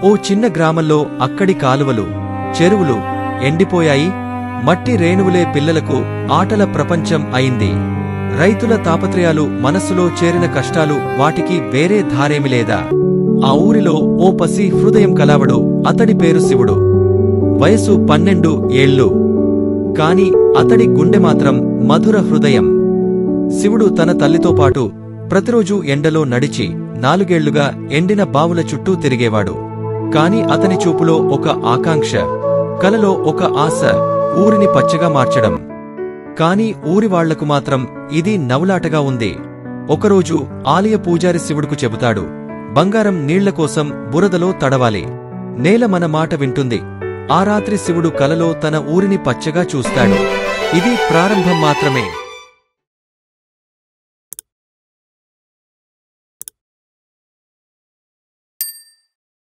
ఓ చిన్న గ్రామంలో అక్కడి కాలువలు, చెరువులు ఎండిపోయాయి. మట్టి రేణువులే పిల్లలకు ఆటల ప్రపంచం అయింది. రైతుల తాపత్రయాలు, మనస్సులో చేరిన కష్టాలు, వాటికి వేరే ధారేమి లేదా? ఆ ఊరిలో ఓ పసి హృదయం కలవాడు. అతడి పేరు శివుడు. వయసు 12 ఏళ్ళు. కాని అతడి గుండె మాత్రం మధుర హృదయం. శివుడు తన తల్లితో పాటు ప్రతిరోజూ ఎండలో నడిచి 4 ఏళ్లుగా ఎండిన బావుల చుట్టూ తిరిగేవాడు. కాని అతని చూపులో ఒక ఆకాంక్ష, కలలో ఒక ఆశ, ఊరిని పచ్చగా మార్చడం. కాని ఊరివాళ్లకు మాత్రం ఇది నవ్వులాటగా ఉంది. ఒకరోజు ఆలయ పూజారి శివుడుకు చెబుతాడు, బంగారం నీళ్లకోసం బురదలో తడవాలి, నేల మన మాట వింటుంది. ఆ రాత్రి శివుడు కలలో తన ఊరిని పచ్చగా చూస్తాడు. ఇది ప్రారంభం మాత్రమే.